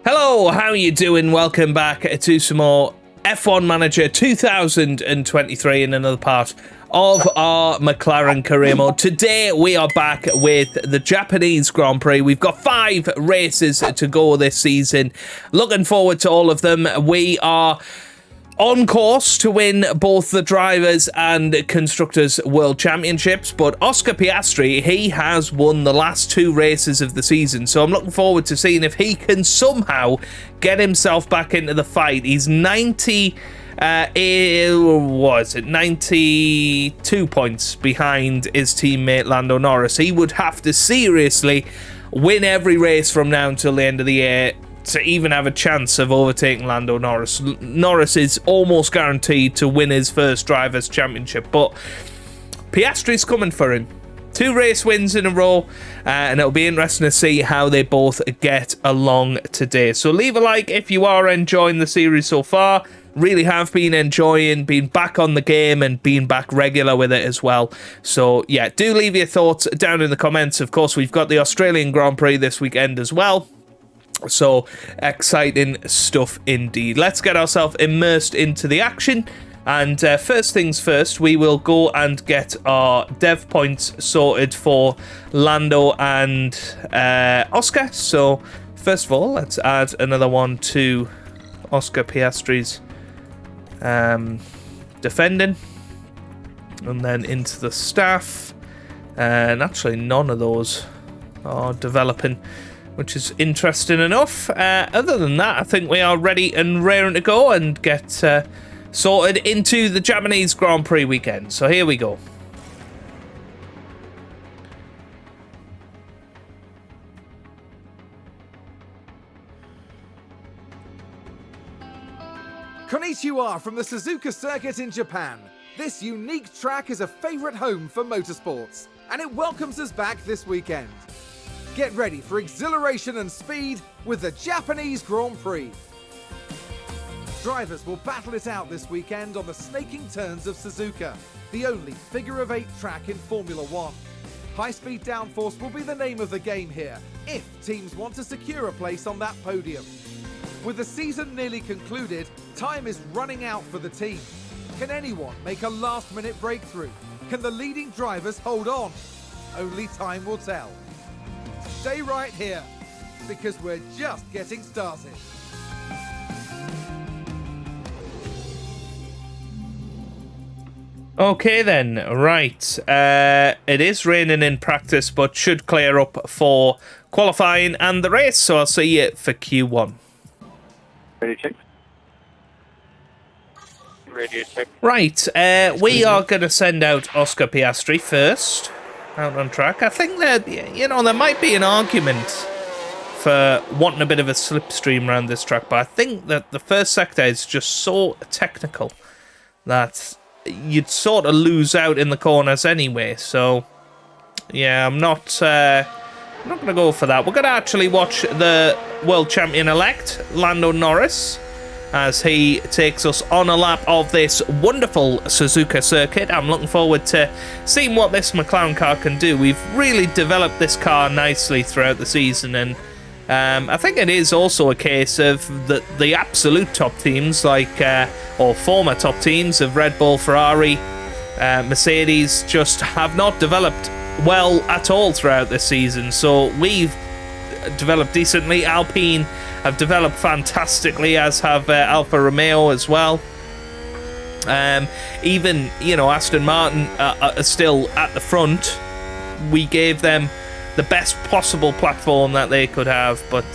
Hello, how are you doing? Welcome back to some more F1 Manager 2023 in another part of our McLaren career mode. Today we are back with the Japanese Grand Prix. We've got 5 races to go this season. Looking forward to all of them. We are on course to win both the Drivers' and Constructors' World Championships, but Oscar Piastri, he has won the last 2 races of the season, so I'm looking forward to seeing if he can somehow get himself back into the fight. He's 92 points behind his teammate Lando Norris. He would have to seriously win every race from now until the end of the year to even have a chance of overtaking Lando Norris. Norris is almost guaranteed to win his first Drivers' Championship, but Piastri's coming for him. 2 race wins in a row, and it'll be interesting to see how they both get along today. So leave a like if you are enjoying the series so far. Really have been enjoying being back on the game and being back regular with it as well. So yeah, do leave your thoughts down in the comments. Of course, we've got the Australian Grand Prix this weekend as well. So exciting stuff indeed. Let's get ourselves immersed into the action. And first things first, we will go and get our dev points sorted for Lando and Oscar. So first of all, let's add another one to Oscar Piastri's defending. And then into the staff. And actually none of those are developing, which is interesting enough. Other than that, I think we are ready and raring to go and get sorted into the Japanese Grand Prix weekend. So here we go. Konnichiwa from the Suzuka circuit in Japan. This unique track is a favourite home for motorsports, and it welcomes us back this weekend. Get ready for exhilaration and speed with the Japanese Grand Prix. Drivers will battle it out this weekend on the snaking turns of Suzuka, the only figure-of-8 track in Formula 1. High-speed downforce will be the name of the game here, if teams want to secure a place on that podium. With the season nearly concluded, time is running out for the team. Can anyone make a last-minute breakthrough? Can the leading drivers hold on? Only time will tell. Stay right here, because we're just getting started. Okay then, right. It is raining in practice, but should clear up for qualifying and the race, so I'll see you for Q1. Radio check. Radio check. Right, we are going to send out Oscar Piastri first. Out on track. I think that, you know, there might be an argument for wanting a bit of a slipstream around this track, but I think that the first sector is just so technical that you'd sort of lose out in the corners anyway. So, yeah, I'm not going to go for that. We're going to actually watch the world champion-elect, Lando Norris, as he takes us on a lap of this wonderful Suzuka circuit. I'm looking forward to seeing what this McLaren car can do. We've really developed this car nicely throughout the season, and I think it is also a case of the absolute top teams, like, or former top teams of Red Bull, Ferrari, Mercedes, just have not developed well at all throughout this season. So we've developed decently. Alpine have developed fantastically, as have Alfa Romeo as well. Even, you know, Aston Martin are still at the front. We gave them the best possible platform that they could have, but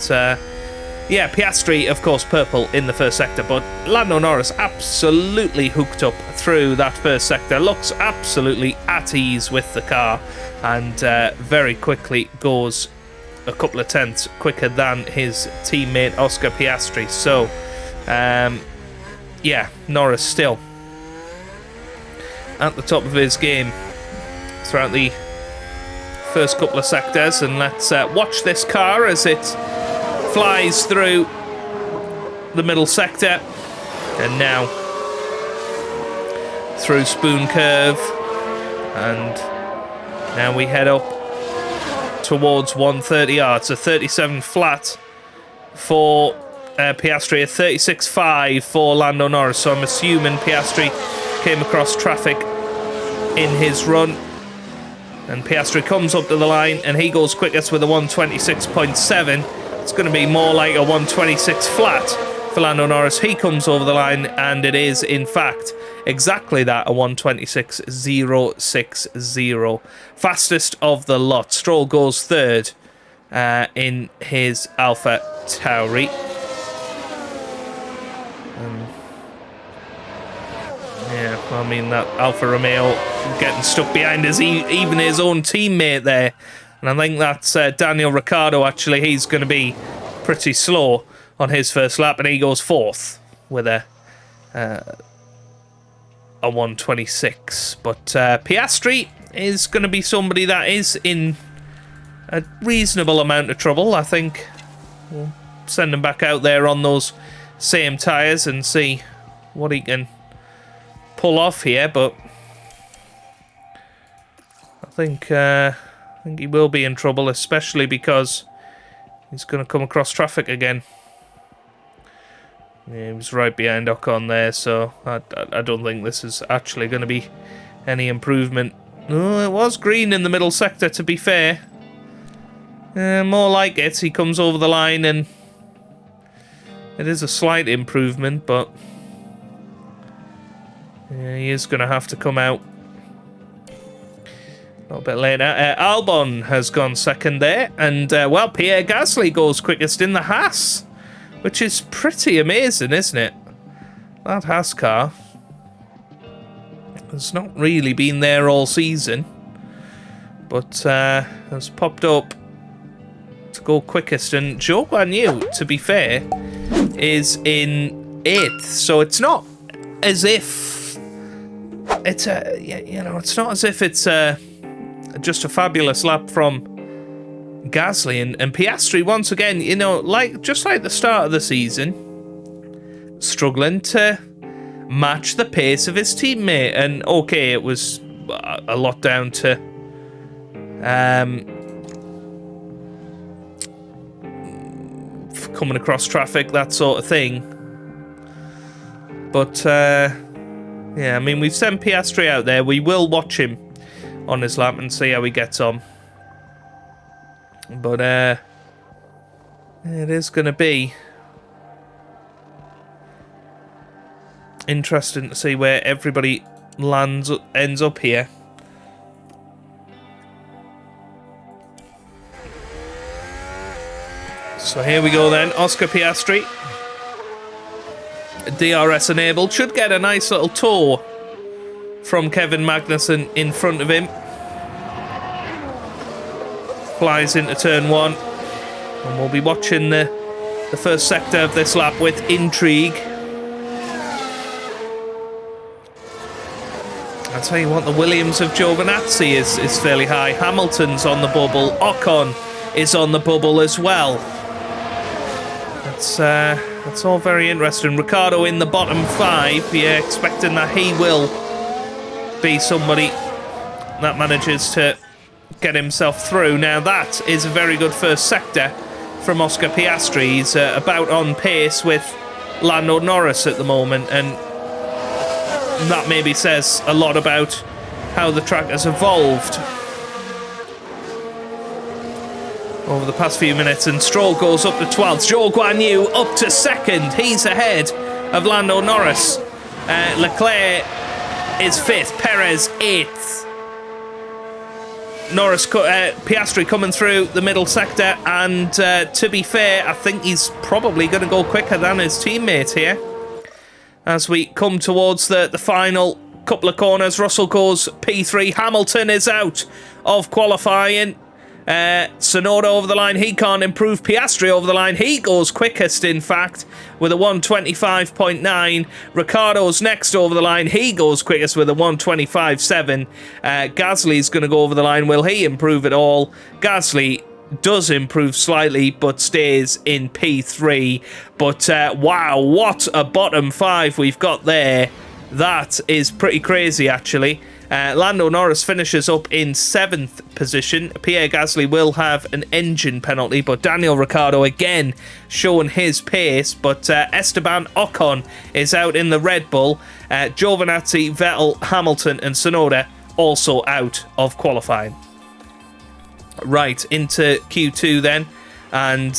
yeah, Piastri, of course, purple in the first sector, but Lando Norris absolutely hooked up through that first sector, looks absolutely at ease with the car, and very quickly goes a couple of tenths quicker than his teammate Oscar Piastri. So yeah, Norris still at the top of his game throughout the first couple of sectors, and let's watch this car as it flies through the middle sector and now through Spoon Curve, and now we head up towards 130 yards, a 37 flat for Piastri, a 36.5 for Lando Norris. So I'm assuming Piastri came across traffic in his run. And Piastri comes up to the line and he goes quickest with a 126.7. It's going to be more like a 126 flat for Lando Norris. He comes over the line and it is, in fact, exactly that, a 126.060. Fastest of the lot. Stroll goes third in his Alpha Tauri. Yeah, I mean, that Alfa Romeo getting stuck behind even his own teammate there. And I think that's Daniel Ricciardo, actually. He's going to be pretty slow on his first lap, and he goes fourth with a 126. But Piastri is going to be somebody that is in a reasonable amount of trouble. I think we'll send him back out there on those same tyres and see what he can pull off here, but I think he will be in trouble, especially because he's going to come across traffic again. Yeah, he was right behind Ocon there, so I don't think this is actually going to be any improvement. Oh, it was green in the middle sector, to be fair. More like it. He comes over the line and it is a slight improvement, but yeah, he is going to have to come out a little bit later. Albon has gone second there. And, well, Pierre Gasly goes quickest in the HAAS, which is pretty amazing, isn't it? That HAAS car has not really been there all season, but has popped up to go quickest. And Zhou Guanyu, to be fair, is in 8th. So it's not as if it's it's not as if it's just a fabulous lap from Gasly and Piastri once again. Just like the start of the season, struggling to match the pace of his teammate. And okay, it was a lot down to coming across traffic, that sort of thing. But yeah, I mean, we've sent Piastri out there. We will watch him on his lap and see how he gets on. But it is going to be interesting to see where everybody ends up here. So here we go then, Oscar Piastri. DRS enabled, should get a nice little tour from Kevin Magnussen in front of him. Flies into turn 1, and we'll be watching the first sector of this lap with intrigue. I'll tell you what, the Williams of Giovinazzi is fairly high. Hamilton's on the bubble. Ocon is on the bubble as well. That's all very interesting. Ricciardo in the bottom 5. Yeah, expecting that he will be somebody that manages to get himself through. Now that is a very good first sector from Oscar Piastri. He's about on pace with Lando Norris at the moment, and that maybe says a lot about how the track has evolved over the past few minutes. And Stroll goes up to 12th. Zhou Guanyu up to 2nd. He's ahead of Lando Norris. Leclerc is 5th. Perez 8th. Piastri coming through the middle sector. And to be fair, I think he's probably going to go quicker than his teammate here. As we come towards the final couple of corners, Russell goes P3. Hamilton is out of qualifying. Tsunoda over the line, he can't improve. Piastri over the line, he goes quickest, in fact, with a 125.9. Ricciardo's next over the line, he goes quickest with a 125.7. Gasly's going to go over the line. Will he improve at all? Gasly does improve slightly, but stays in P3. But wow, what a bottom 5 we've got there. That is pretty crazy, actually. Lando Norris finishes up in 7th position. Pierre Gasly will have an engine penalty, but Daniel Ricciardo again showing his pace. But Esteban Ocon is out in the Red Bull. Giovinazzi, Vettel, Hamilton and Tsunoda also out of qualifying. Right, into Q2 then. And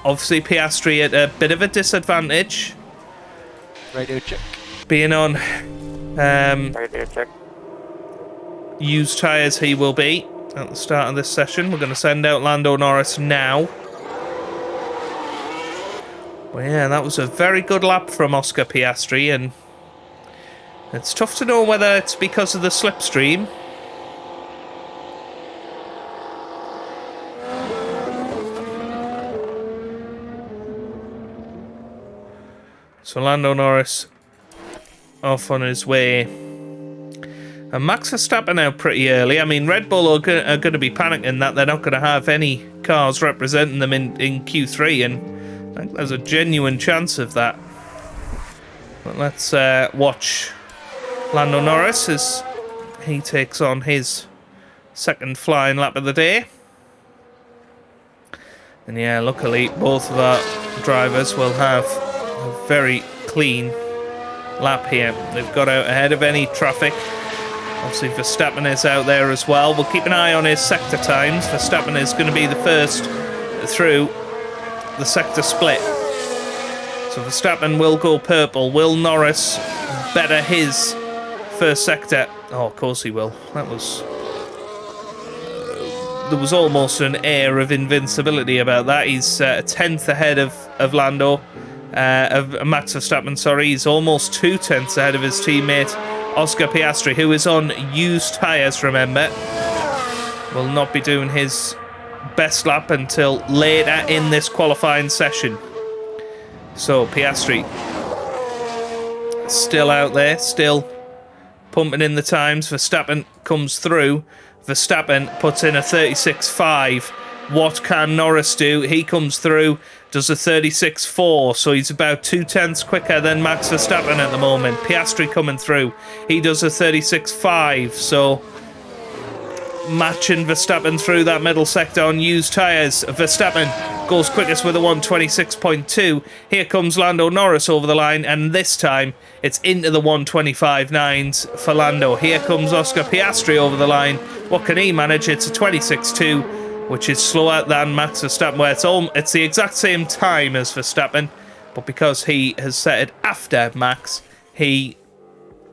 obviously Piastri at a bit of a disadvantage. Radio check. Being on Radio check. used tyres he will be at the start of this session. We're going to send out Lando Norris now. Well, yeah, that was a very good lap from Oscar Piastri, and it's tough to know whether it's because of the slipstream. So Lando Norris off on his way. And Max Verstappen out pretty early. I mean, Red Bull are going to be panicking that they're not going to have any cars representing them in Q3, and I think there's a genuine chance of that. But let's watch Lando Norris as he takes on his second flying lap of the day. And yeah, luckily both of our drivers will have a very clean lap here. They've got out ahead of any traffic. Obviously Verstappen is out there as well. We'll keep an eye on his sector times. Verstappen is going to be the first through the sector split. So Verstappen will go purple. Will Norris better his first sector? Oh, of course he will. That was... there was almost an air of invincibility about that. He's a 10th ahead of Lando. Of Max Verstappen, sorry. He's almost 2 tenths ahead of his teammate Oscar Piastri, who is on used tyres, remember. Will not be doing his best lap until later in this qualifying session. So Piastri still out there, still pumping in the times. Verstappen comes through. Verstappen puts in a 36.5. What can Norris do? He comes through, does a 36.4, so he's about 2 tenths quicker than Max Verstappen at the moment. Piastri coming through, he does a 36.5, so matching Verstappen through that middle sector on used tyres. Verstappen goes quickest with a 126.2. Here comes Lando Norris over the line, and this time it's into the 125.9s for Lando. Here comes Oscar Piastri over the line. What can he manage? It's a 26.2. which is slower than Max Verstappen, where it's the exact same time as Verstappen, but because he has set it after Max, he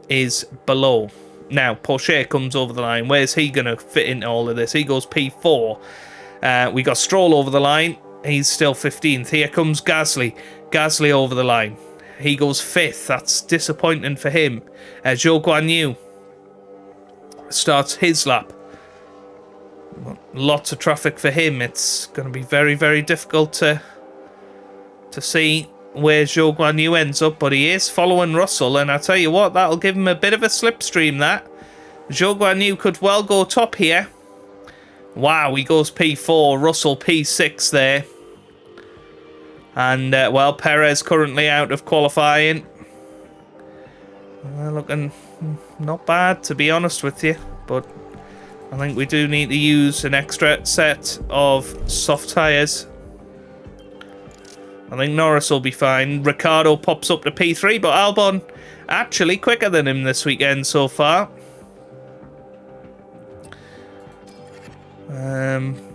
is below. Now, Porsche comes over the line. Where's he going to fit into all of this? He goes P4. We got Stroll over the line. He's still 15th. Here comes Gasly. Gasly over the line. He goes 5th. That's disappointing for him. Zhou Guanyu starts his lap. Lots of traffic for him. It's going to be very, very difficult to see where Zhou Guanyu ends up, but he is following Russell, and I tell you what, that'll give him a bit of a slipstream, that. Zhou Guanyu could well go top here. Wow, he goes P4, Russell P6 there. And, well, Perez currently out of qualifying. Looking not bad, to be honest with you, but I think we do need to use an extra set of soft tyres. I think Norris will be fine. Ricciardo pops up to P3, but Albon actually quicker than him this weekend so far.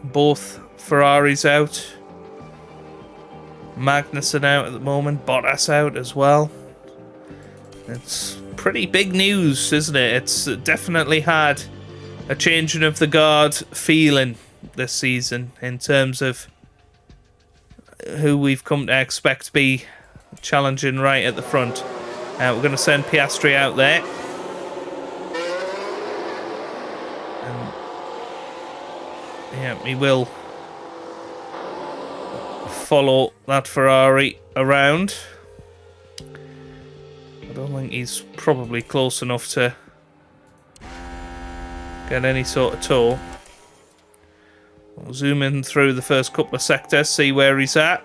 Both Ferraris out. Magnussen out at the moment. Bottas out as well. It's pretty big news, isn't it? It's definitely had a changing of the guard feeling this season in terms of who we've come to expect to be challenging right at the front. We're going to send Piastri out there. And yeah, he will follow that Ferrari around. I don't think he's probably close enough to get any sort of tow. We'll zoom in through the first couple of sectors, see where he's at.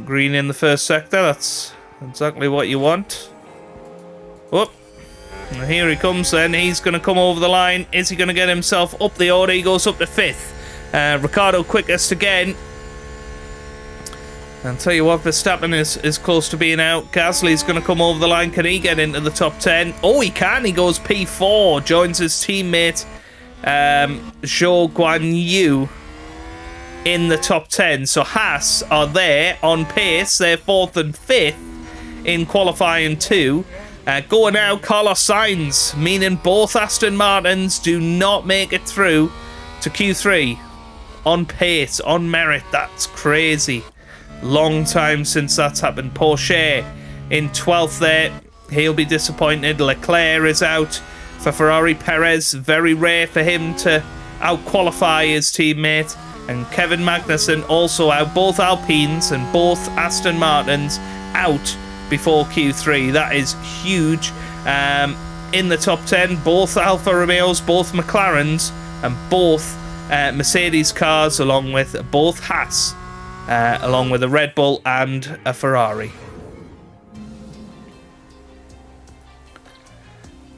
Green in the first sector, that's exactly what you want. Whoop. And here he comes then. He's going to come over the line. Is he going to get himself up the order? He goes up to 5th. Ricciardo quickest again. I'll tell you what, Verstappen is close to being out. Gasly's going to come over the line. Can he get into the top 10? Oh, he can. He goes P4. Joins his teammate, Zhou Guanyu, in the top 10. So Haas are there on pace. They're 4th and 5th in qualifying 2. Going out, Carlos Sainz, meaning both Aston Martins do not make it through to Q3. On pace, on merit. That's crazy. Long time since that's happened. Porsche in 12th there. He'll be disappointed. Leclerc is out for Ferrari. Perez, very rare for him to out-qualify his teammate. And Kevin Magnussen also out. Both Alpines and both Aston Martins out before Q3. That is huge. In the top 10, both Alfa Romeos, both McLarens, and both Mercedes cars, along with both Haas. Along with a Red Bull and a Ferrari.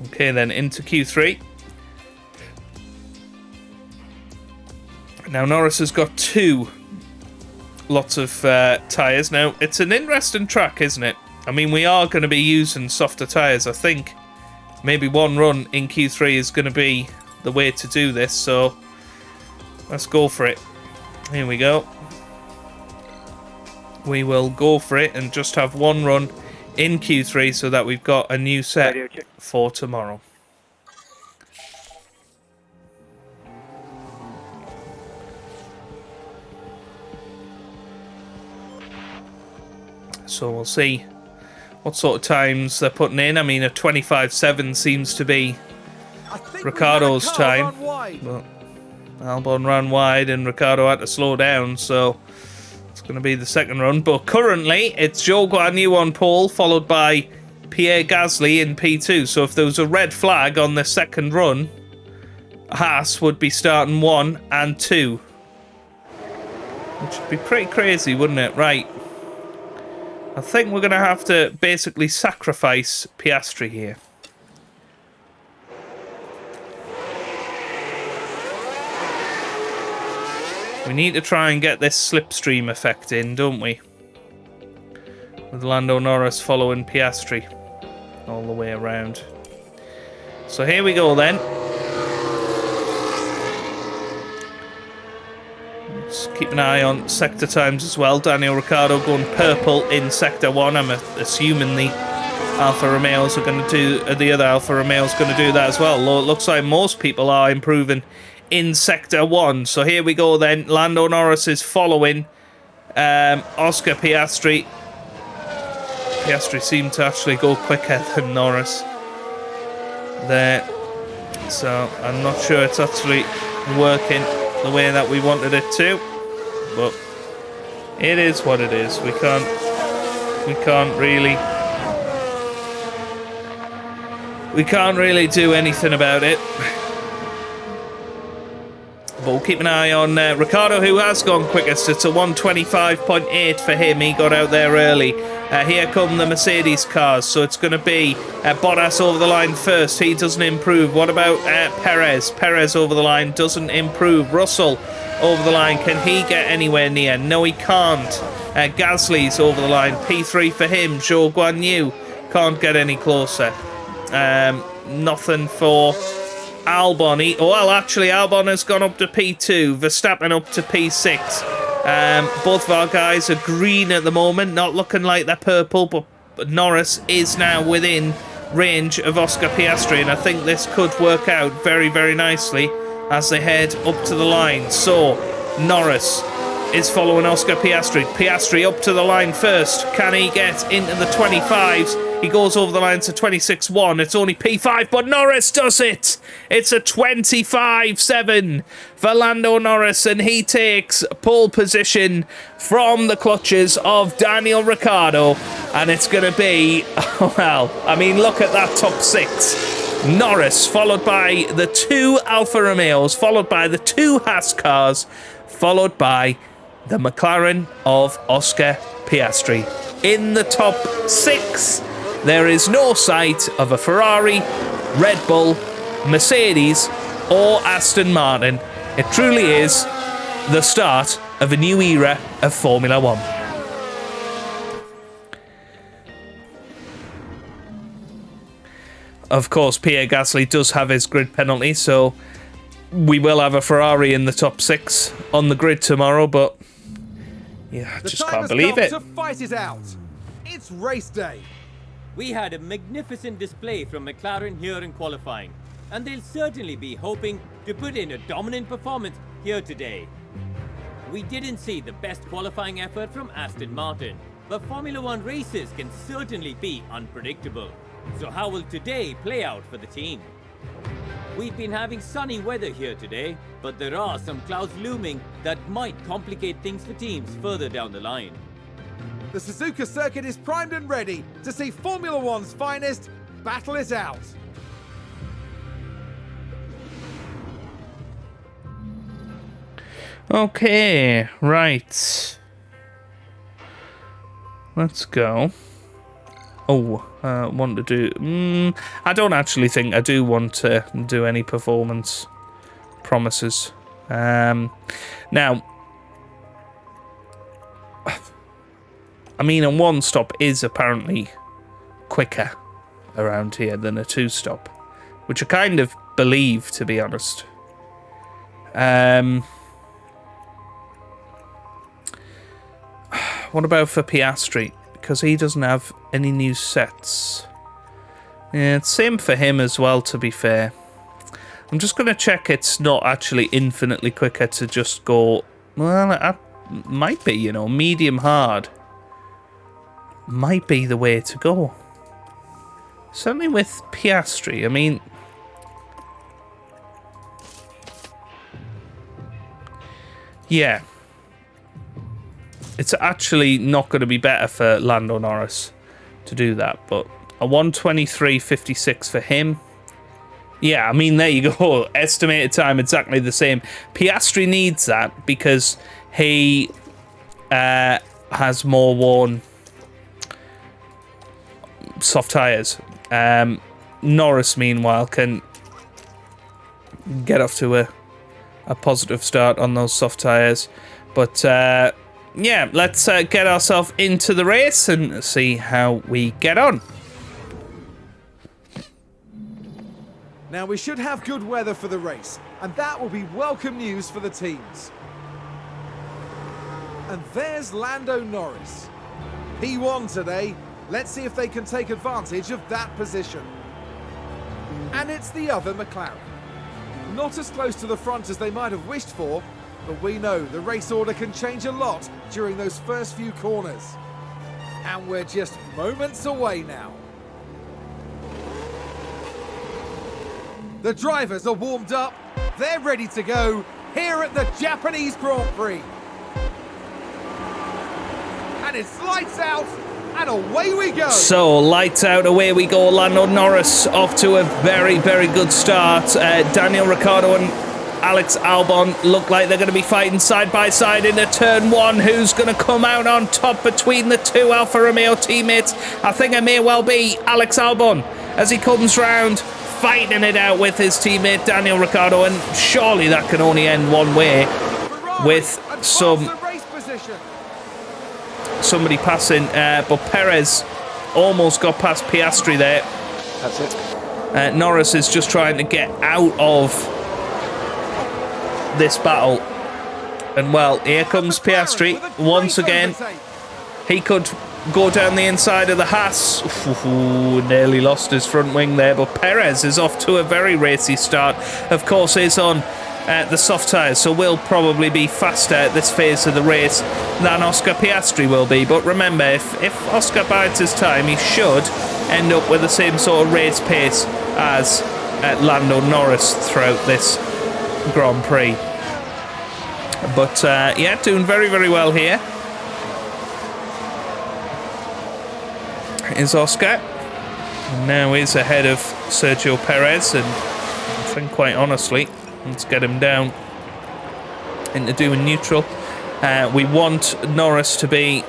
Okay, then into Q3. Now Norris has got 2 lots of tyres. Now, it's an interesting track, isn't it? I mean, we are going to be using softer tyres. I think maybe one run in Q3 is going to be the way to do this. So let's go for it. Here we go. We will go for it and just have one run in Q3 so that we've got a new set for tomorrow. So we'll see what sort of times they're putting in. I mean, a 25.7 seems to be Ricciardo's time. But Albon ran wide and Ricciardo had to slow down, so it's going to be the second run. But currently, it's Zhou Guanyu on pole, followed by Pierre Gasly in P2. So if there was a red flag on the second run, Haas would be starting 1 and 2. Which would be pretty crazy, wouldn't it? Right. I think we're going to have to basically sacrifice Piastri here. We need to try and get this slipstream effect in, don't we? With Lando Norris following Piastri all the way around. So here we go then. Let's keep an eye on sector times as well. Daniel Ricciardo going purple in sector 1. I'm assuming the Alfa Romeos are going to do, the other Alfa Romeos going to do that as well. It looks like most people are improving in sector 1. So here we go then. Lando Norris is following Oscar Piastri. Piastri seemed to actually go quicker than Norris there. So I'm not sure it's actually working the way that we wanted it to, but it is what it is. We can't really do anything about it. But we'll keep an eye on Ricciardo, who has gone quickest. It's a 125.8 for him. He got out there early. Here come the Mercedes cars. So it's going to be Bottas over the line first. He doesn't improve. What about Perez? Perez over the line doesn't improve. Russell over the line. Can he get anywhere near? No, he can't. Gasly's over the line. P3 for him. Zhou Guanyu can't get any closer. Nothing for Albon. Actually, Albon has gone up to P2. Verstappen up to P6. Both of our guys are green at the moment, not looking like they're purple, but Norris is now within range of Oscar Piastri, and I think this could work out very, very nicely as they head up to the line. So, Norris is following Oscar Piastri. Piastri up to the line first. Can he get into the 25s? He goes over the line to 26.1. It's only P5, but Norris does it. It's a 25.7 for Lando Norris, and he takes pole position from the clutches of Daniel Ricciardo. And it's going to be, well, I mean, look at that top 6. Norris, followed by the 2 Alfa Romeos, followed by the 2 Haas cars, followed by the McLaren of Oscar Piastri. In the top 6, there is no sight of a Ferrari Red Bull, Mercedes, or Aston Martin. It truly is the start of a new era of Formula One. Of course, Pierre Gasly does have his grid penalty, so we will have a Ferrari in the top 6 on the grid tomorrow, but yeah, I just can't believe it. To fight it out. It's race day. We had a magnificent display from McLaren here in qualifying, and they'll certainly be hoping to put in a dominant performance here today. We didn't see the best qualifying effort from Aston Martin, but Formula One races can certainly be unpredictable. So how will today play out for the team? We've been having sunny weather here today, but there are some clouds looming that might complicate things for teams further down the line. The Suzuka circuit is primed and ready to see Formula One's finest battle it out. Okay, right. Let's go. Oh, want to do... I don't actually think I do want to do any performance promises. Now, I mean, a one-stop is apparently quicker around here than a two-stop, which I kind of believe, to be honest. What about for Piastri? Because he doesn't have any new sets. Yeah, it's same for him as well, to be fair. I'm just going to check it's not actually infinitely quicker to just go... Well, it might be, you know, medium hard. Might be the way to go. Certainly with Piastri, I mean... Yeah. It's actually not going to be better for Lando Norris to do that, but a 1:23.56 for him. Yeah, I mean, there you go. Estimated time exactly the same. Piastri needs that because he has more worn soft tyres. Norris, meanwhile, can get off to a positive start on those soft tyres. But... yeah, let's get ourselves into the race and see how we get on. Now we should have good weather for the race, and that will be welcome news for the teams. And there's Lando Norris. P1 today. Let's see if they can take advantage of that position. And it's the other McLaren. Not as close to the front as they might have wished for, but we know the race order can change a lot during those first few corners. And we're just moments away now. The drivers are warmed up. They're ready to go here at the Japanese Grand Prix. And it's lights out and away we go. So, lights out, away we go. Lando Norris off to a very, very good start. Daniel Ricciardo and Alex Albon look like they're going to be fighting side by side into turn 1. Who's going to come out on top between the two Alfa Romeo teammates? I think it may well be Alex Albon as he comes round, fighting it out with his teammate Daniel Ricciardo, and surely that can only end one way with somebody passing, but Perez almost got past Piastri there. That's it. Norris is just trying to get out of this battle, and well, here comes Piastri once again. He could go down the inside of the HAAS. Ooh, nearly lost his front wing there, but Perez is off to a very racy start. Of course, he's on the soft tyres, so will probably be faster at this phase of the race than Oscar Piastri will be. But remember, if Oscar bides his time, he should end up with the same sort of race pace as Lando Norris throughout this Grand Prix. But yeah, doing very, very well here is Oscar. And now he's ahead of Sergio Perez, and I think, quite honestly, let's get him down into doing neutral. We want Norris to be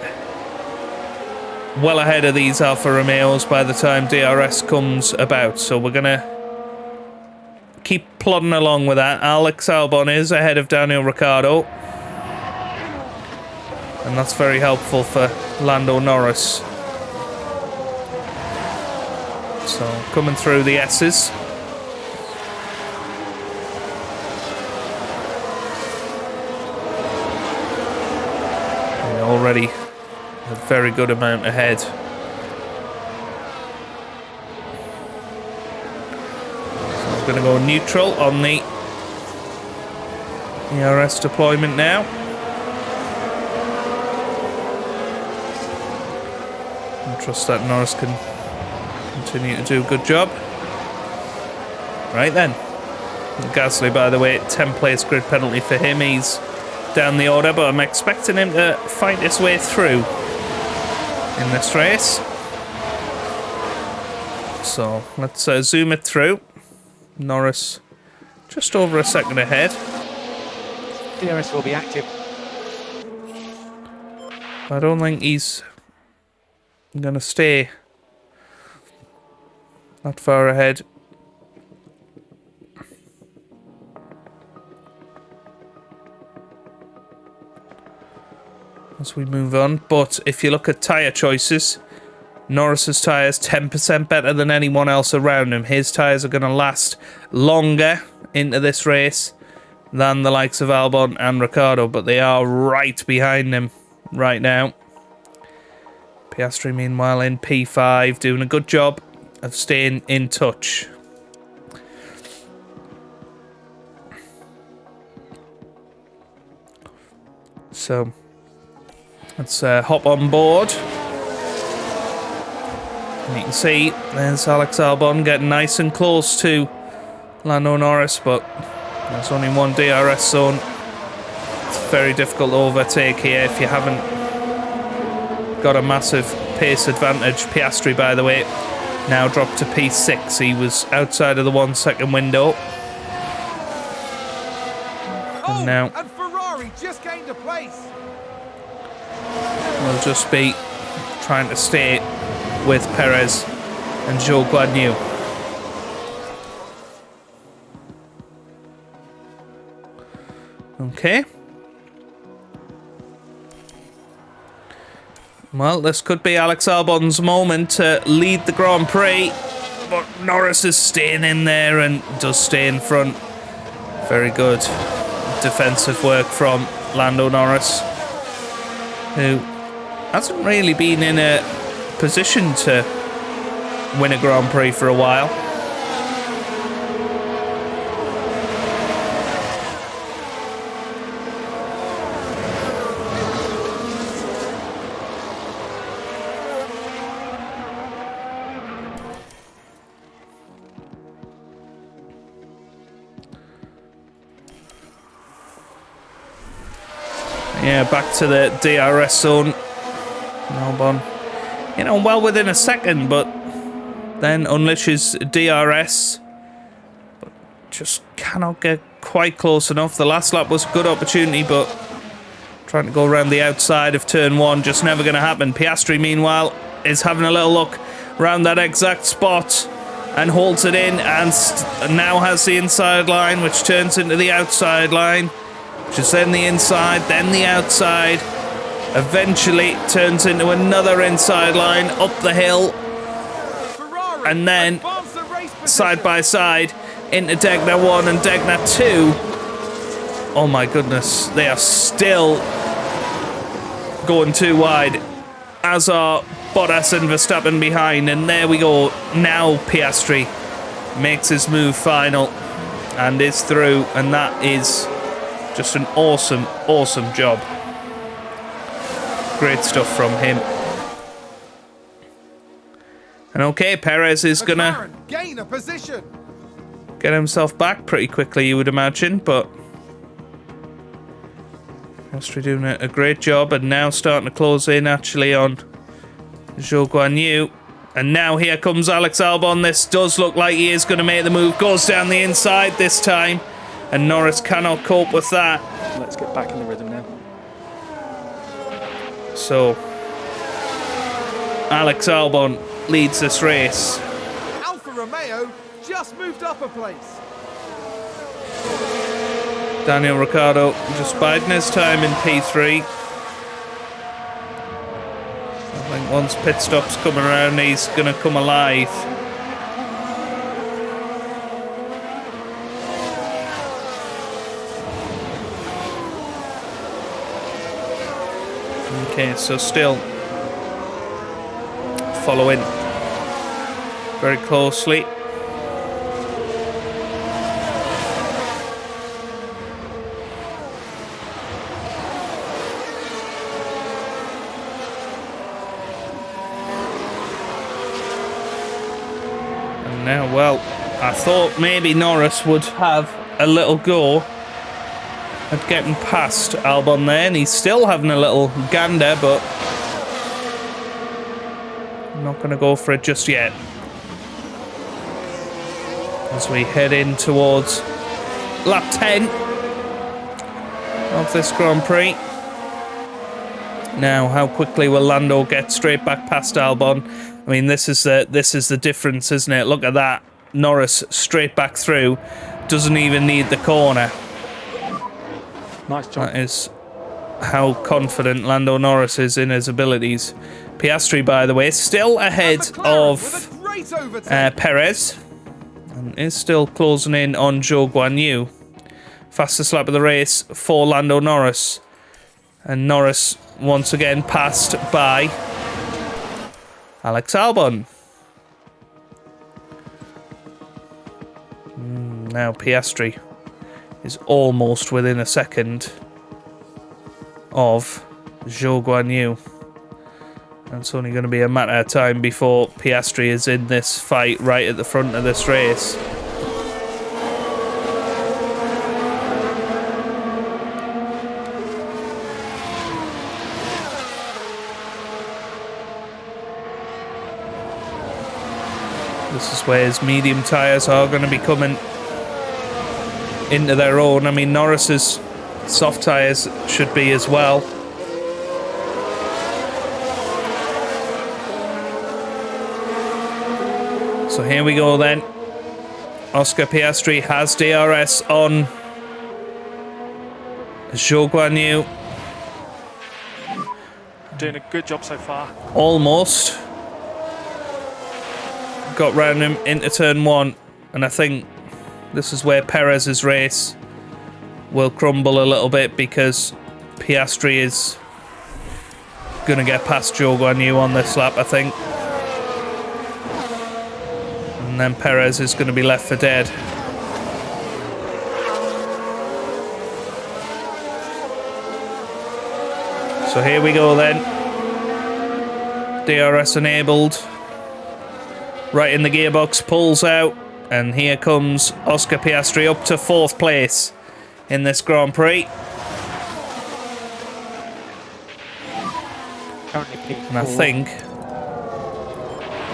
well ahead of these Alfa Romeos by the time DRS comes about, so we're gonna keep plodding along with that. Alex Albon is ahead of Daniel Ricciardo. And that's very helpful for Lando Norris. So, coming through the S's. Already a very good amount ahead. So I'm going to go neutral on the ERS deployment now. I trust that Norris can continue to do a good job. Right then. Gasly, by the way, 10th place grid penalty for him. He's down the order, but I'm expecting him to fight his way through in this race. So let's zoom it through. Norris just over a second ahead. DRS will be active. I don't think he's going to stay that far ahead. As we move on, but if you look at tyre choices, Norris's tyres 10% better than anyone else around him. His tyres are going to last longer into this race than the likes of Albon and Ricciardo, but they are right behind him right now. Piastri, meanwhile, in P5, doing a good job of staying in touch. So let's hop on board. And you can see there's Alex Albon getting nice and close to Lando Norris, but there's only one DRS zone. It's very difficult to overtake here if you haven't got a massive pace advantage. Piastri, by the way, now dropped to P6. He was outside of the 1 second window. And now and Ferrari just gained a place. we'll just be trying to stay with Perez and Zhou Guanyu. Okay. Well, this could be Alex Albon's moment to lead the Grand Prix, but Norris is staying in there and does stay in front. Very good defensive work from Lando Norris, who hasn't really been in a position to win a Grand Prix for a while. Yeah, back to the DRS zone. Albon, you know, well within a second, but then unleashes DRS. But just cannot get quite close enough. The last lap was a good opportunity, but trying to go around the outside of turn 1, just never going to happen. Piastri, meanwhile, is having a little look around that exact spot and holds it in, and now has the inside line, which turns into the outside line. Just then the inside, then the outside. Eventually turns into another inside line up the hill. Ferrari And then advance the race position. side by side into Degner 1 and Degner 2. Oh my goodness, they are still going too wide, as are Bottas and Verstappen behind. And there we go. Now Piastri makes his move final and is through, and that is just an awesome, awesome job. Great stuff from him. And okay, Perez is gonna McLaren gain a position. get himself back pretty quickly, you would imagine, but Piastri doing a great job, and now starting to close in actually on Zhou Guanyu. And now here comes Alex Albon. This does look like he is going to make the move. Goes down the inside this time, and Norris cannot cope with that. Let's get back in the rhythm now. So Alex Albon leads this race. Alfa Romeo just moved up a place. Daniel Ricciardo just biding his time in P3. I think once pit stop's coming around, he's going to come alive. Okay, so still following very closely. And now, well, I thought maybe Norris would have a little go at getting past Albon there, and he's still having a little gander, but I'm not going to go for it just yet. As we head in towards lap 10 of this Grand Prix. Now, how quickly will Lando get straight back past Albon? I mean, this is the difference, isn't it? Look at that. Norris straight back through, doesn't even need the corner. Nice job. That is how confident Lando Norris is in his abilities. Piastri, by the way, still ahead of Perez, and is still closing in on Zhou Guanyu. Fastest lap of the race for Lando Norris. And Norris once again passed by Alex Albon. Now Piastri is almost within a second of Zhou Guanyu. And it's only going to be a matter of time before Piastri is in this fight right at the front of this race. This is where his medium tyres are going to be coming into their own. I mean, Norris's soft tyres should be as well. So here we go then. Oscar Piastri has DRS on Zhou Guanyu. Doing a good job so far. Almost got round him into turn 1, and I think this is where Perez's race will crumble a little bit, because Piastri is going to get past Zhou Guanyu on this lap, I think. And then Perez is going to be left for dead. So here we go then. DRS enabled. Right in the gearbox, pulls out. And here comes Oscar Piastri up to 4th place in this Grand Prix. And I think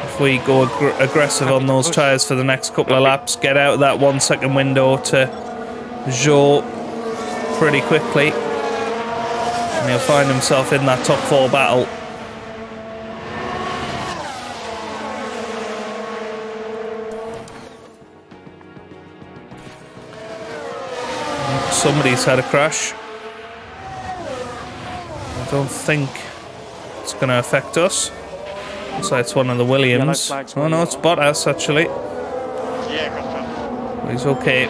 if we go aggressive on those tyres for the next couple of laps, get out of that 1 second window to Zhou pretty quickly, and he'll find himself in that top 4 battle. Somebody's had a crash. I don't think it's going to affect us. Looks like it's one of the Williams. Oh no, it's Bottas actually. Yeah, He's okay.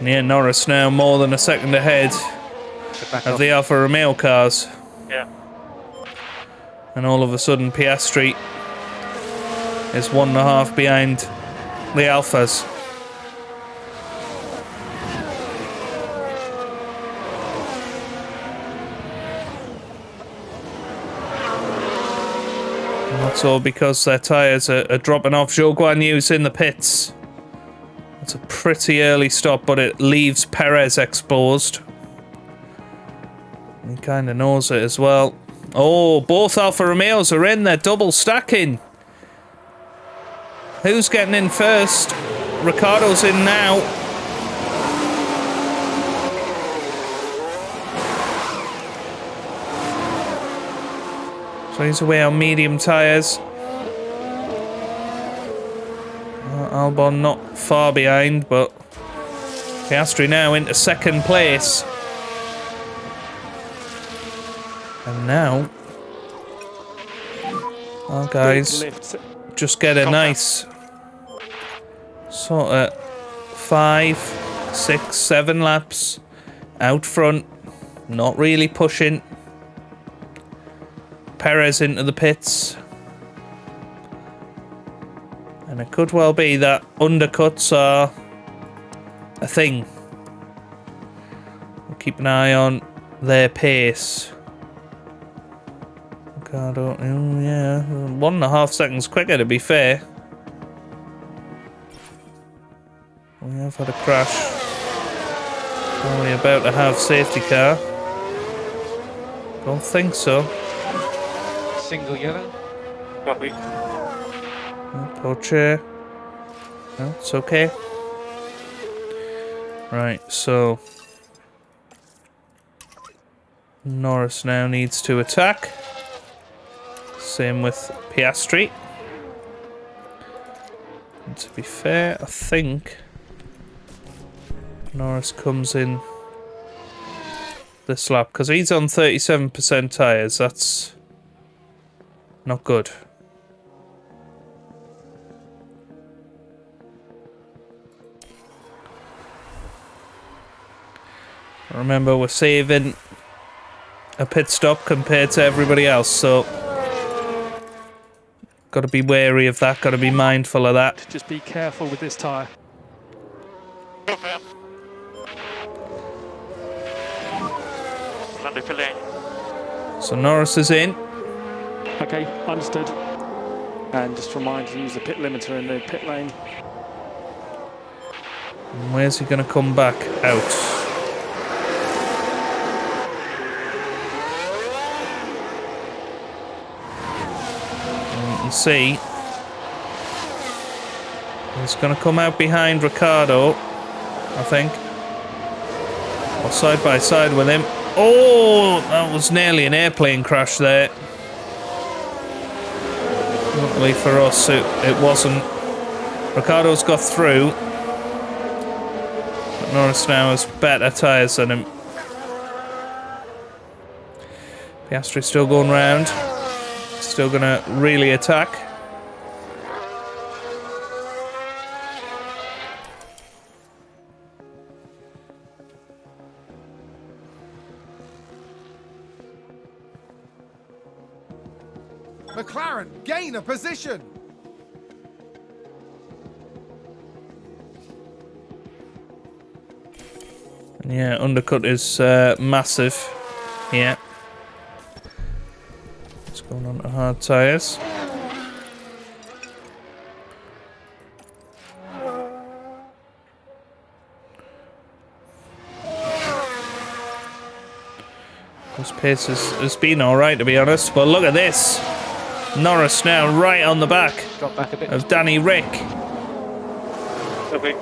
Yeah, Norris now more than a second ahead of the Alfa Romeo cars. Yeah. And all of a sudden Piastri is 1.5 behind the Alfas. And that's all because their tyres are dropping off. Zhou Guanyu's in the pits. It's a pretty early stop, but it leaves Perez exposed. He kind of knows it as well. Oh, both Alfa Romeos are in. They're double stacking. Who's getting in first? Ricardo's in now. So he's away on medium tyres. Albon not far behind, but Piastri now into second place. And now, well, guys, just get a nice sort of 5, 6, 7 laps out front, not really pushing. Perez into the pits. And it could well be that undercuts are a thing. We'll keep an eye on their pace. Ricardo, oh yeah, 1.5 seconds quicker to be fair. We have had a crash. Are we about to have safety car? Don't think so. Single yellow. Copy. Poor chair. No, it's okay. Right, so Norris now needs to attack. Same with Piastri. And to be fair, I think Norris comes in this lap because he's on 37% tyres. That's not good. Remember, we're saving a pit stop compared to everybody else, so got to be wary of that, got to be mindful of that. Just be careful with this tyre. So Norris is in. Okay, understood. And just remind to use the pit limiter in the pit lane. And where's he going to come back out? See, he's going to come out behind Ricardo, I think, or side by side with him. Oh, that was nearly an airplane crash there. Luckily for us, it wasn't. Ricardo's got through, but Norris now has better tyres than him. Piastri still going round. Still gonna really attack. McLaren gain a position. Yeah, undercut is massive. Yeah. It's going on to hard tyres. His pace has been alright, to be honest. But look at this. Norris now right on the back of Danny Rick. Okay.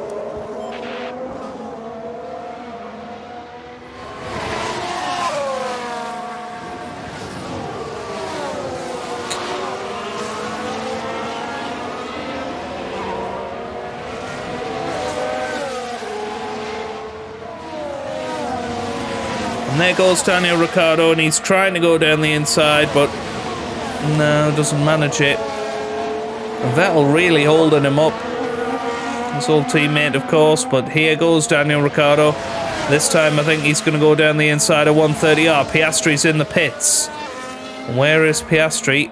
And there goes Daniel Ricciardo, and he's trying to go down the inside, but no, doesn't manage it. And Vettel really holding him up. His old teammate, of course, but here goes Daniel Ricciardo. This time I think he's going to go down the inside of 130R. Piastri's in the pits. Where is Piastri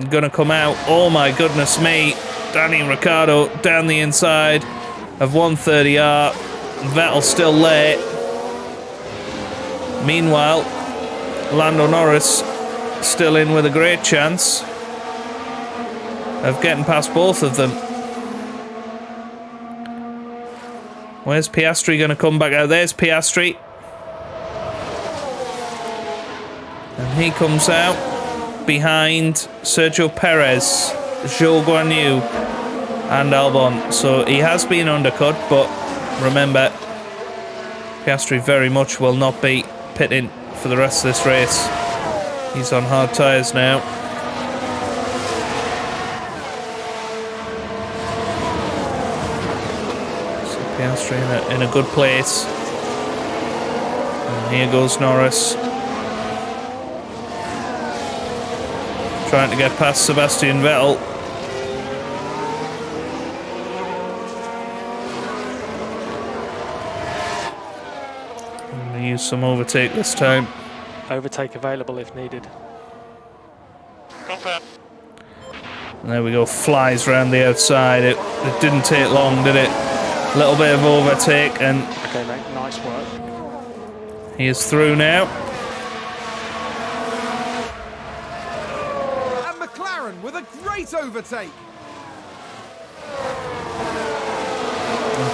going to come out? Oh my goodness me. Daniel Ricciardo down the inside of 130R. Vettel still late. Meanwhile, Lando Norris still in with a great chance of getting past both of them. Where's Piastri going to come back out? There's Piastri. And he comes out behind Sergio Perez, Zhou Guanyu. and Albon. So he has been undercut, but remember, Piastri very much will not be pitting for the rest of this race. He's on hard tyres now. So Piastri in a good place. And here goes Norris. Trying to get past Sebastian Vettel. I'm going to use some overtake this time. Overtake available if needed. And there we go, flies around the outside. It didn't take long, did it? A little bit of overtake, and Okay, mate, nice work. he is through now. And McLaren with a great overtake.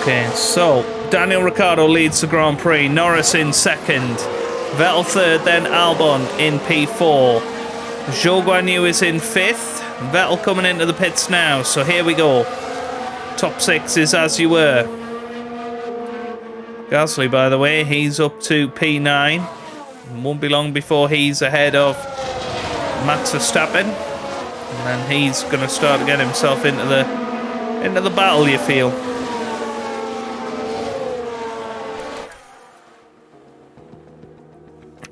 Okay, so Daniel Ricciardo leads the Grand Prix. Norris in second. Vettel third, then Albon in P4. Zhou Guanyu is in fifth. Vettel coming into the pits now, so here we go. Top six is as you were. Gasly, by the way, he's up to P9. Won't be long before he's ahead of Max Verstappen. And then he's going to start to get himself into the battle, you feel.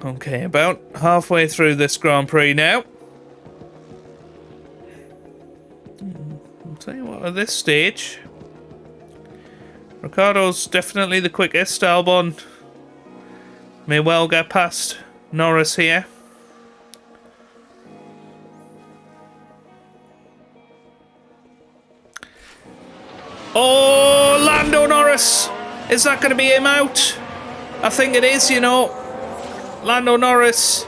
Okay, about halfway through this Grand Prix now. I'll tell you what, at this stage, Ricciardo's definitely the quickest. Albon may well get past Norris here. Oh, Lando Norris! Is that going to be him out? I think it is, you know. Lando Norris.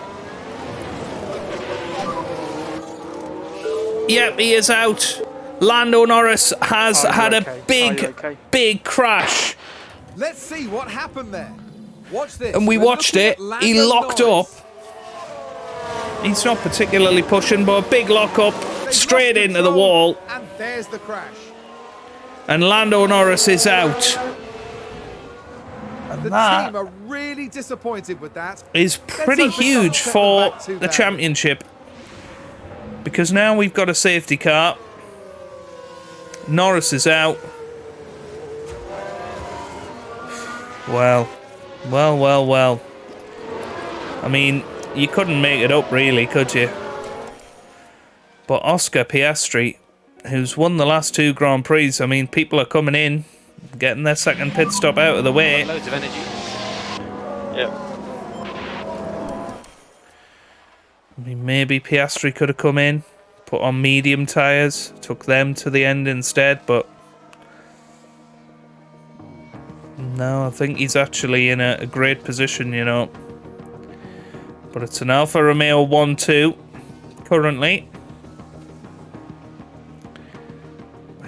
Yep, he is out. Lando Norris has had a big crash. Let's see what happened there. Watch this. And we We're watched looking it. at Lando He locked Norris. up. He's not particularly pushing, but a big lock up They straight lost into the control, wall. And there's the crash. And Lando Norris is out. And The that team are really disappointed with that. is pretty Let's hope it huge doesn't set for them back too the badly. championship. Because now we've got a safety car. Norris is out. Well. I mean, you couldn't make it up really, could you? But Oscar Piastri, who's won the last two Grand Prix, I mean, people are coming in, getting their second pit stop out of the way. Loads of energy. Yeah. I mean, maybe Piastri could have come in, put on medium tyres, took them to the end instead, but no, I think he's actually in a great position, you know. But it's an Alfa Romeo 1-2 currently.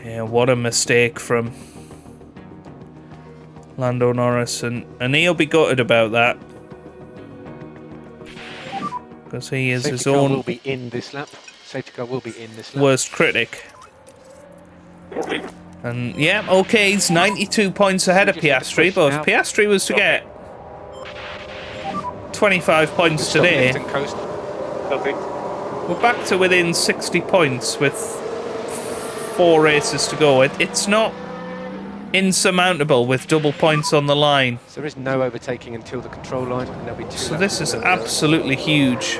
Yeah, what a mistake from Lando Norris, and he'll be gutted about that. Because he is his own will be in this lap. Safety car will be in this lap. worst critic. And yeah, okay, he's 92 points ahead of Piastri, but if Piastri was to get 25 points today, we're back to within 60 points with 4 races to go. It's not insurmountable with double points on the line. So there is no overtaking until the control line, and there'll be 2 So laps this to is go. absolutely huge.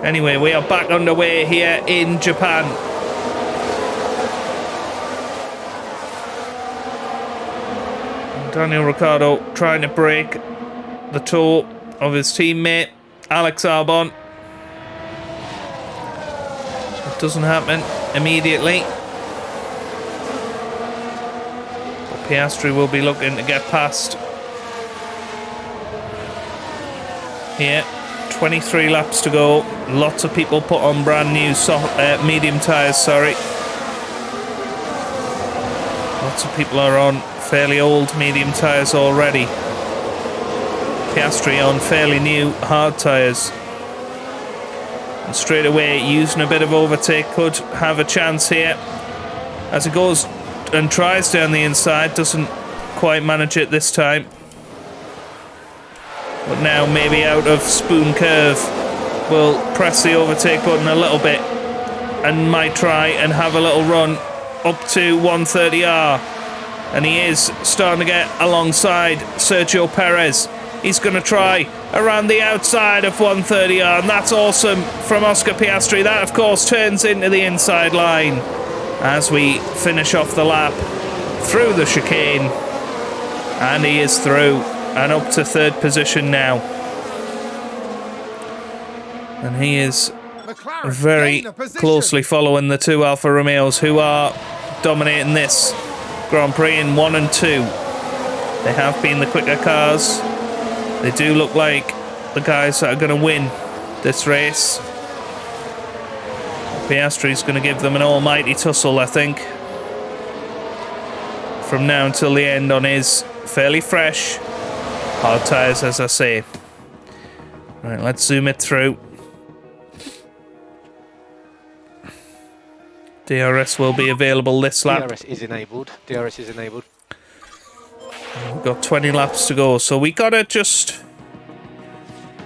Anyway, we are back underway here in Japan. Daniel Ricciardo trying to break the toe of his teammate, Alex Albon. It doesn't happen immediately. But Piastri will be looking to get past. Here, 23 laps to go. Lots of people put on brand new medium tyres, sorry. Lots of people are on fairly old medium tyres already. Piastri on fairly new hard tyres. And straight away, using a bit of overtake could have a chance here. as he goes and tries down the inside. Doesn't quite manage it this time. But now maybe out of Spoon Curve will press the overtake button a little bit and might try and have a little run up to 130R. And he is starting to get alongside Sergio Perez. He's going to try around the outside of 130R, and that's awesome from Oscar Piastri. That, of course, turns into the inside line as we finish off the lap through the chicane. And he is through and up to third position now. And he is McLaren very gain a position. closely following the two Alfa Romeos who are dominating this Grand Prix in 1 and 2. They have been the quicker cars. They do look like the guys that are going to win this race. Piastri's going to give them an almighty tussle, I think, from now until the end on his fairly fresh hard tyres, as I say. Right, let's zoom it through. DRS will be available this lap. DRS is enabled. DRS is enabled. We've got 20 laps to go, so we gotta just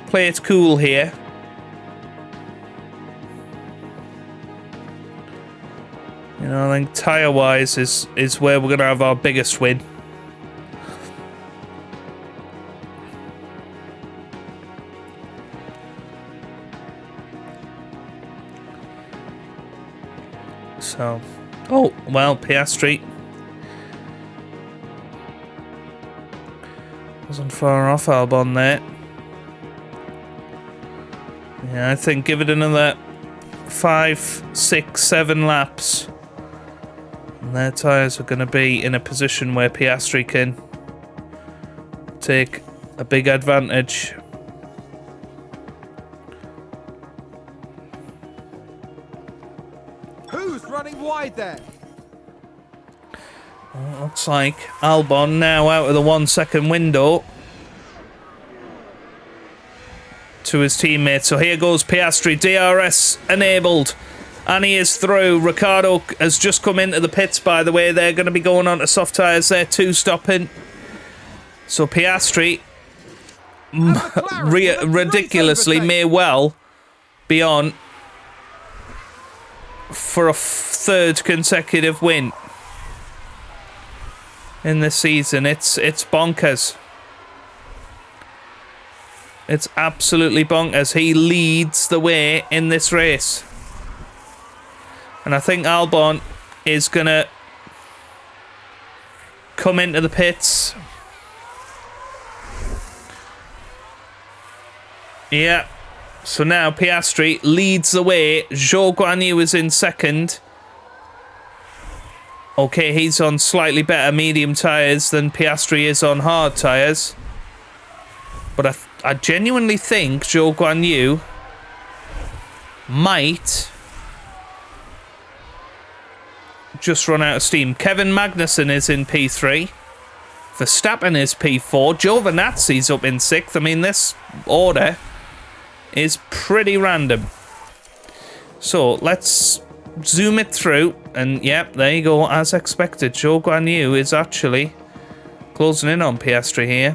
play it cool here. You know, I think tyre-wise is where we're gonna have our biggest win. So, oh well, Piastri wasn't far off Albon there. Yeah, I think give it another 5, 6, 7 laps, and their tyres are going to be in a position where Piastri can take a big advantage. Who's running wide there? Well, looks like Albon now out of the 1 second window to his teammates. So here goes Piastri, DRS enabled, and he is through. Ricciardo has just come into the pits, by the way. They're going to be going on to soft tyres there, 2 stopping. So Piastri ridiculously may well be on for a 3rd consecutive win in this season. It's bonkers. It's absolutely bonkers. He leads the way in this race. And I think Albon is going to come into the pits. Yeah. So now Piastri leads the way. Zhou Guanyu is in 2nd. Okay, he's on slightly better medium tyres than Piastri is on hard tyres. But I genuinely think Zhou Guanyu might just run out of steam. Kevin Magnussen is in P3. Verstappen is P4. Giovinazzi's up in 6th. I mean, this order is pretty random. So let's zoom it through, and yep, there you go. As expected, Zhou Guanyu is actually closing in on Piastri here.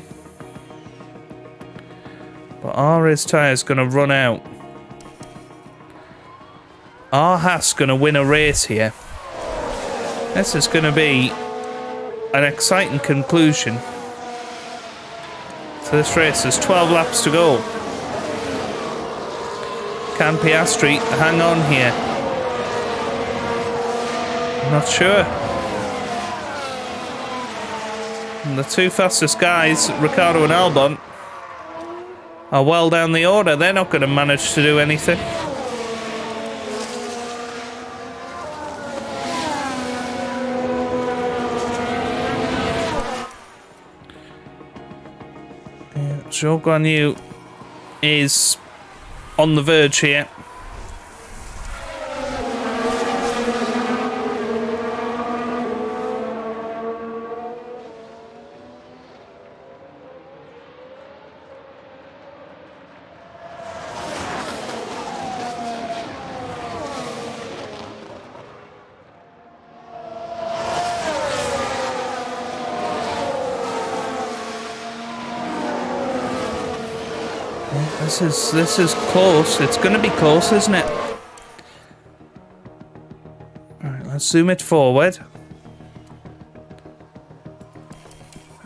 But are his tyres going to run out? Are HAAS going to win a race here? This is going to be an exciting conclusion to this race. There's 12 laps to go. Can Piastri hang on here? I'm not sure. And the 2 fastest guys, Ricciardo and Albon, are well down the order. They're not going to manage to do anything. Yeah, Zhou Guanyu is on the verge here. This is close. It's going to be close, isn't it? Alright, let's zoom it forward.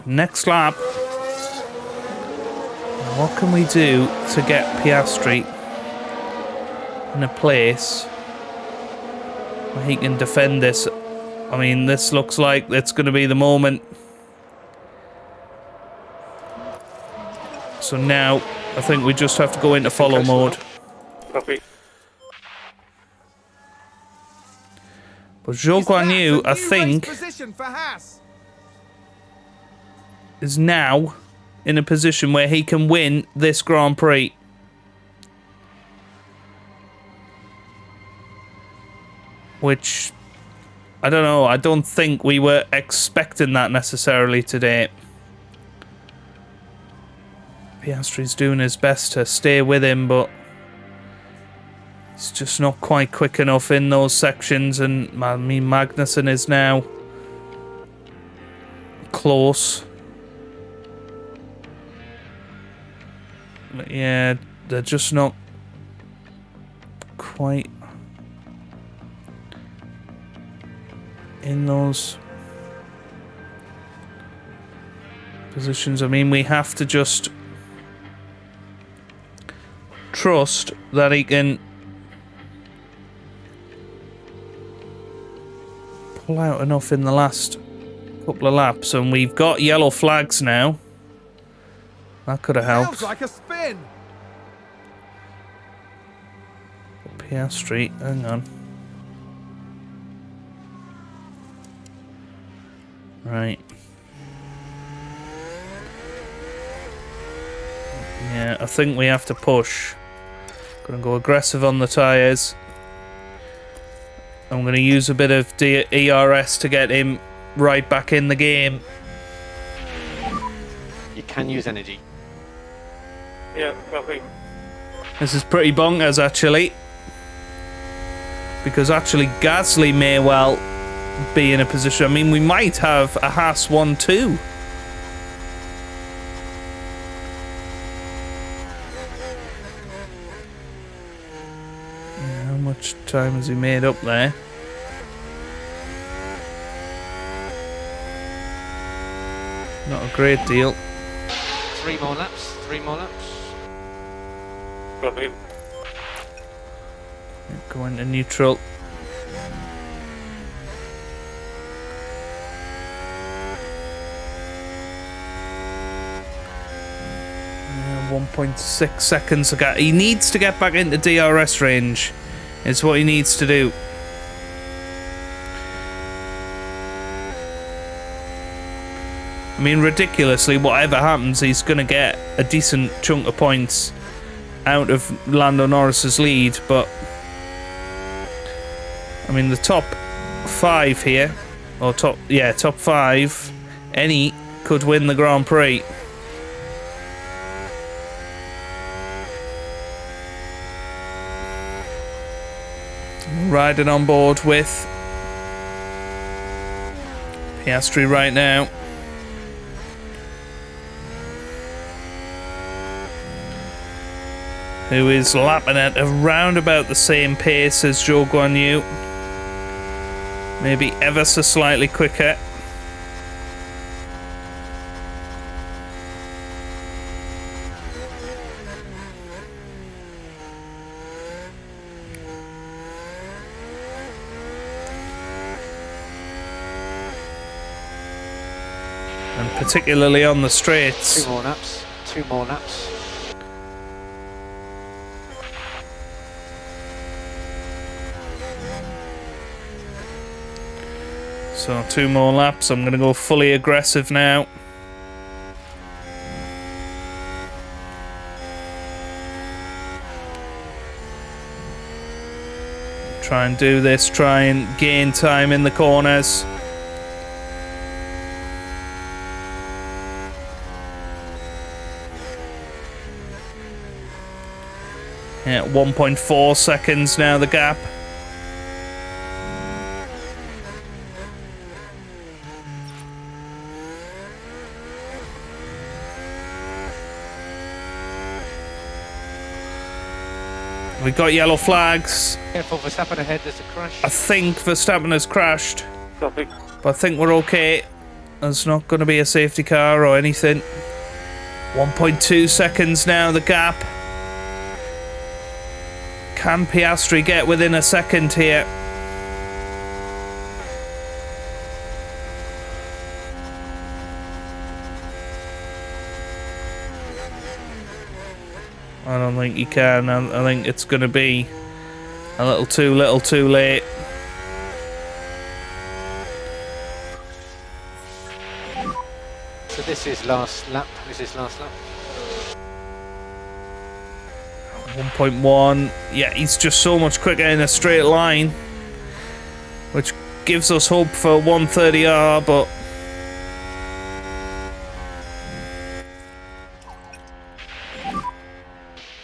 Next lap. What can we do to get Piastri in a place where he can defend this? I mean, this looks like it's going to be the moment. So now, I think we just have to go into follow mode. Copy. But Zhou Guan Yu, I think, Position for HAAS. is now in a position where he can win this Grand Prix. Which, I don't know, I don't think we were expecting that necessarily today. Piastri's doing his best to stay with him, but he's just not quite quick enough in those sections, and I mean, Magnussen is now close. But yeah, they're just not quite in those positions. I mean, we have to just trust that he can pull out enough in the last couple of laps, and we've got yellow flags now. That could have helped. Sounds like a spin. Piastri, hang on. Right. Yeah, I think we have to push. Gonna go aggressive on the tyres. I'm gonna use a bit of ERS to get him right back in the game. You can use energy. Yeah, copy. This is pretty bonkers, actually. Because actually Gasly may well be in a position. I mean, we might have a HAAS 1-2. How much time has he made up there? Not a great deal. 3 more laps. 3 more laps. Copy. Go into neutral. Yeah, 1.6 seconds to get. He needs to get back into DRS range. Is what he needs to do. I mean, ridiculously, whatever happens, he's going to get a decent chunk of points out of Lando Norris's lead, but I mean, the top 5 here, or top 5, any could win the Grand Prix. Riding on board with Piastri right now. Who is lapping at around about the same pace as Zhou Guan Yu. Maybe ever so slightly quicker. And particularly on the straights. 2 more laps. 2 more laps. So 2 more laps. I'm going to go fully aggressive now. Try and do this. Try and gain time in the corners. Yeah, 1.4 seconds now, the gap. We got yellow flags. Careful, Verstappen ahead, there's a crash. I think Verstappen has crashed. Copy. But I think we're okay. There's not going to be a safety car or anything. 1.2 seconds now, the gap. Can Piastri get within a second here? I don't think he can. I think it's going to be a little too late. So this is last lap. This is last lap. 1.1. Yeah, he's just so much quicker in a straight line, which gives us hope for 130R, but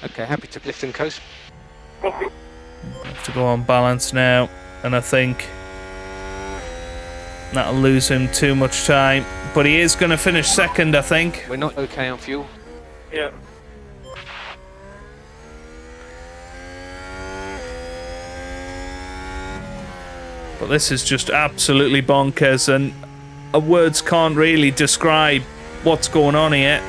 Okay, happy to lift and coast. have to go on balance now, and I think that'll lose him too much time. But he is going to finish second, I think. We're not okay on fuel. Yeah. But this is just absolutely bonkers, and words can't really describe what's going on here.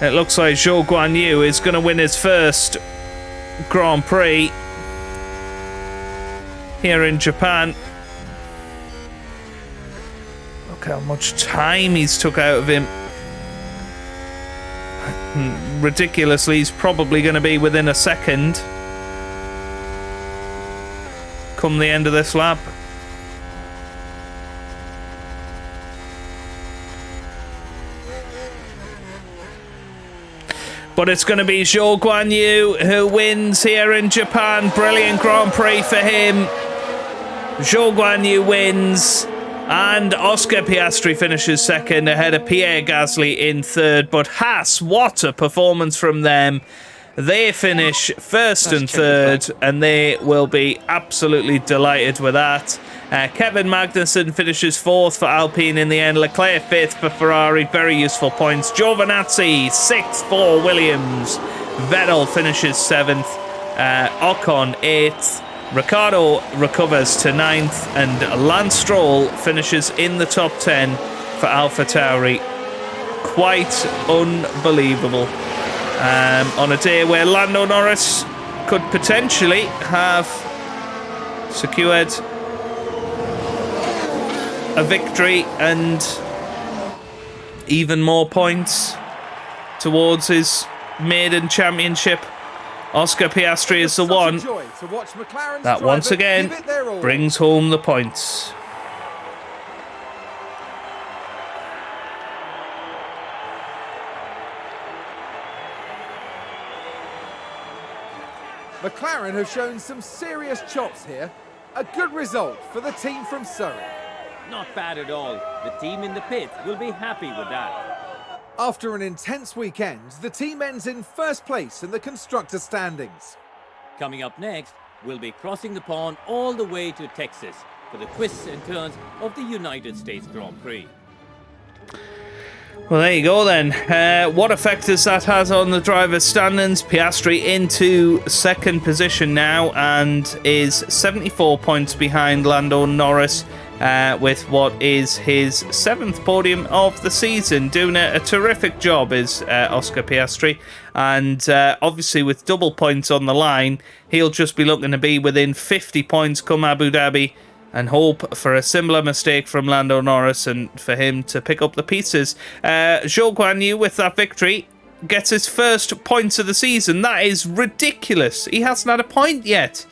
It looks like Zhou Guanyu is going to win his first Grand Prix here in Japan. Look how much time he's took out of him. Ridiculously, he's probably going to be within a second come the end of this lap. But it's going to be Zhou Guanyu who wins here in Japan. Brilliant Grand Prix for him. Zhou Guanyu wins. And Oscar Piastri finishes second ahead of Pierre Gasly in third. But HAAS, what a performance from them. They finish first and third, and they will be absolutely delighted with that. Kevin Magnussen finishes fourth for Alpine in the end. Leclerc fifth for Ferrari, very useful points. Giovinazzi sixth for Williams. Vettel finishes seventh. Ocon eighth. Ricciardo recovers to ninth, and Lance Stroll finishes in the top 10 for AlphaTauri. Quite unbelievable. On a day where Lando Norris could potentially have secured a victory and even more points towards his maiden championship. Oscar Piastri is the one that once again brings home the points. McLaren have shown some serious chops here. A good result for the team from Surrey. Not bad at all. The team in the pit will be happy with that. After an intense weekend, the team ends in first place in the constructor standings. Coming up next, we'll be crossing the pond all the way to Texas for the twists and turns of the United States Grand Prix. Well, there you go then. What effect does that have on the driver's standings? Piastri into second position now and is 74 points behind Lando Norris with what is his 7th podium of the season. Doing a terrific job is Oscar Piastri. And obviously with double points on the line, he'll just be looking to be within 50 points come Abu Dhabi, and hope for a similar mistake from Lando Norris and for him to pick up the pieces. Zhou Guanyu, with that victory, gets his first points of the season. That is ridiculous. He hasn't had a point yet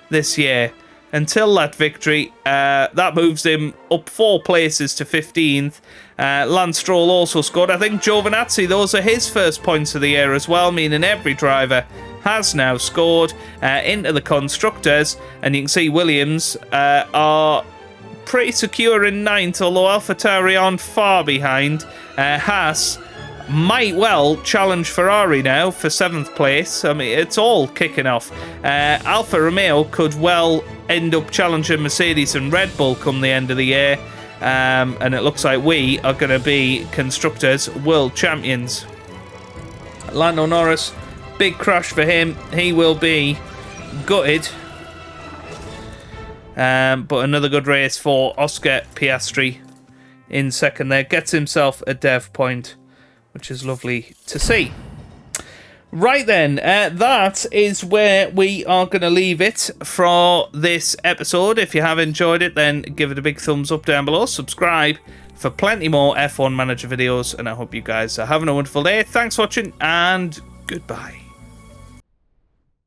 this year until that victory. That moves him up 4 places to 15th. Lance Stroll also scored. I think Giovinazzi, those are his first points of the year as well, meaning every driver has now scored into the constructors, and you can see Williams are pretty secure in 9th, although AlphaTauri aren't far behind. HAAS might well challenge Ferrari now for 7th place. I mean, it's all kicking off. Alfa Romeo could well end up challenging Mercedes and Red Bull come the end of the year, and it looks like we are going to be constructors world champions. Lando Norris Big crash for him. He will be gutted. But another good race for Oscar Piastri in second there. Gets himself a dev point, which is lovely to see. Right then, that is where we are going to leave it for this episode. If you have enjoyed it, then give it a big thumbs up down below. Subscribe for plenty more F1 Manager videos, and I hope you guys are having a wonderful day. Thanks for watching, and goodbye.